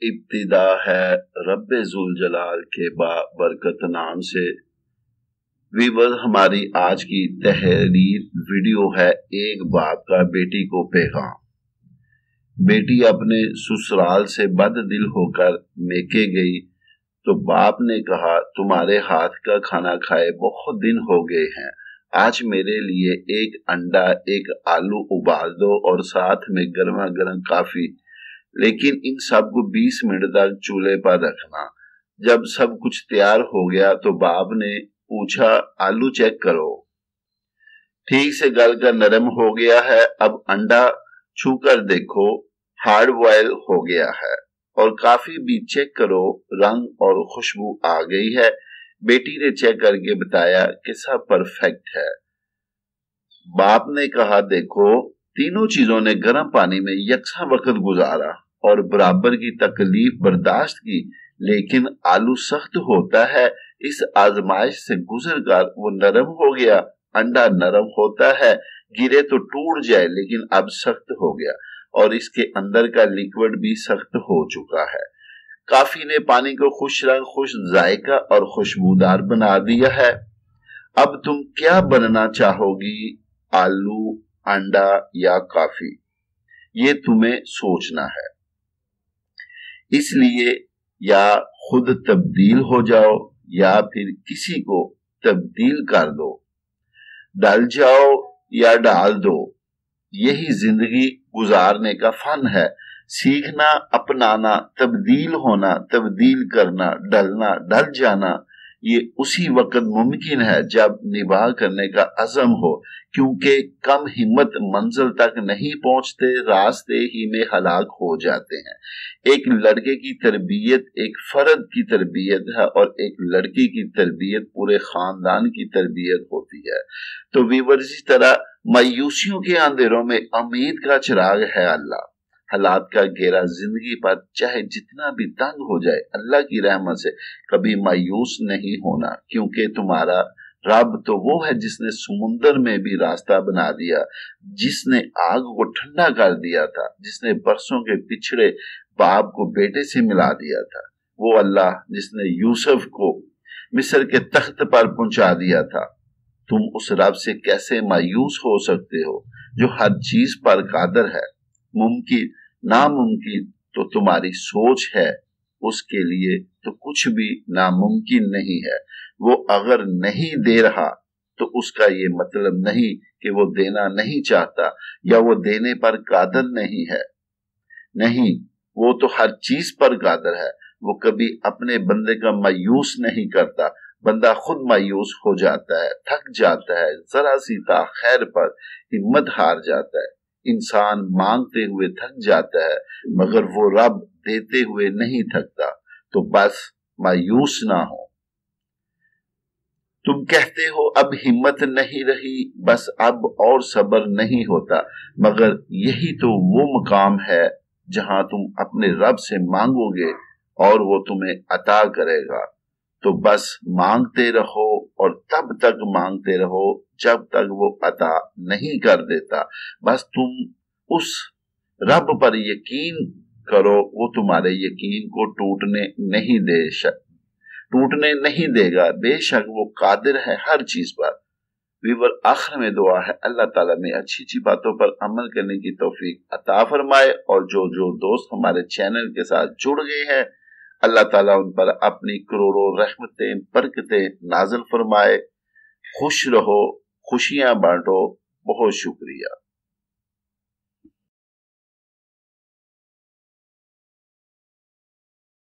ابتدا ہے رب ذوالجلال کے برکت نام سے۔ ویور ہماری آج کی تحریر ویڈیو ہے ایک باپ کا بیٹی کو پیغام۔ بیٹی اپنے سسرال سے بد دل ہو کر میکے گئی تو باپ نے کہا تمہارے ہاتھ کا کھانا کھائے بہت دن ہو گئے ہیں، آج میرے لیے ایک انڈا ایک آلو ابال دو اور ساتھ میں گرما گرم کافی، لیکن ان سب کو 20 منٹ تک چولہے پر رکھنا۔ جب سب کچھ تیار ہو گیا تو باپ نے پوچھا آلو چیک کرو، ٹھیک سے گل کر نرم ہو گیا ہے، اب انڈا چھو کر دیکھو ہارڈ بوائل ہو گیا ہے، اور کافی بھی چیک کرو رنگ اور خوشبو آ گئی ہے۔ بیٹی نے چیک کر کے بتایا کہ سب پرفیکٹ ہے۔ باپ نے کہا دیکھو تینوں چیزوں نے گرم پانی میں یکساں وقت گزارا اور برابر کی تکلیف برداشت کی، لیکن آلو سخت ہوتا ہے، اس آزمائش سے گزر کر وہ نرم ہو گیا۔ انڈا نرم ہوتا ہے، گرے تو ٹوٹ جائے، لیکن اب سخت ہو گیا اور اس کے اندر کا لیکوڈ بھی سخت ہو چکا ہے۔ کافی نے پانی کو خوش رنگ، خوش ذائقہ اور خوشبودار بنا دیا ہے۔ اب تم کیا بننا چاہو گی، آلو، انڈا یا کافی؟ یہ تمہیں سوچنا ہے۔ اس لیے یا خود تبدیل ہو جاؤ یا پھر کسی کو تبدیل کر دو، ڈل جاؤ یا ڈال دو، یہی زندگی گزارنے کا فن ہے۔ سیکھنا، اپنانا، تبدیل ہونا، تبدیل کرنا، ڈلنا، ڈل جانا، یہ اسی وقت ممکن ہے جب نباہ کرنے کا عزم ہو، کیونکہ کم ہمت منزل تک نہیں پہنچتے، راستے ہی میں ہلاک ہو جاتے ہیں۔ ایک لڑکے کی تربیت ایک فرد کی تربیت ہے اور ایک لڑکی کی تربیت پورے خاندان کی تربیت ہوتی ہے۔ تو ویور اسی طرح مایوسیوں کے اندھیروں میں امید کا چراغ ہے اللہ۔ حالات کا گھیرا زندگی پر چاہے جتنا بھی تنگ ہو جائے، اللہ کی رحمت سے کبھی مایوس نہیں ہونا، کیونکہ تمہارا رب تو وہ ہے جس نے سمندر میں بھی راستہ بنا دیا، جس نے آگ کو ٹھنڈا کر دیا تھا، جس نے برسوں کے پچھڑے باپ کو بیٹے سے ملا دیا تھا، وہ اللہ جس نے یوسف کو مصر کے تخت پر پہنچا دیا تھا۔ تم اس رب سے کیسے مایوس ہو سکتے ہو جو ہر چیز پر قادر ہے؟ ممکن ناممکن تو تمہاری سوچ ہے، اس کے لیے تو کچھ بھی ناممکن نہیں ہے۔ وہ اگر نہیں دے رہا تو اس کا یہ مطلب نہیں کہ وہ دینا نہیں چاہتا یا وہ دینے پر قادر نہیں ہے۔ نہیں، وہ تو ہر چیز پر قادر ہے۔ وہ کبھی اپنے بندے کا مایوس نہیں کرتا، بندہ خود مایوس ہو جاتا ہے، تھک جاتا ہے، ذرا سی تاخیر پر ہمت ہار جاتا ہے۔ انسان مانگتے ہوئے تھک جاتا ہے، مگر وہ رب دیتے ہوئے نہیں تھکتا۔ تو بس مایوس نہ ہو۔ تم کہتے ہو اب ہمت نہیں رہی، بس اب اور صبر نہیں ہوتا، مگر یہی تو وہ مقام ہے جہاں تم اپنے رب سے مانگو گے اور وہ تمہیں عطا کرے گا۔ تو بس مانگتے رہو اور تب تک مانگتے رہو جب تک وہ عطا نہیں کر دیتا۔ بس تم اس رب پر یقین کرو، وہ تمہارے یقین کو ٹوٹنے نہیں دے گا، بے شک وہ قادر ہے ہر چیز پر۔ ویور آخر میں دعا ہے اللہ تعالیٰ میں اچھی اچھی باتوں پر عمل کرنے کی توفیق عطا فرمائے، اور جو دوست ہمارے چینل کے ساتھ جڑ گئے ہیں اللہ تعالیٰ ان پر اپنی کروڑوں رحمتیں برکتیں نازل فرمائے۔ خوش رہو، خوشیاں بانٹو، بہت شکریہ۔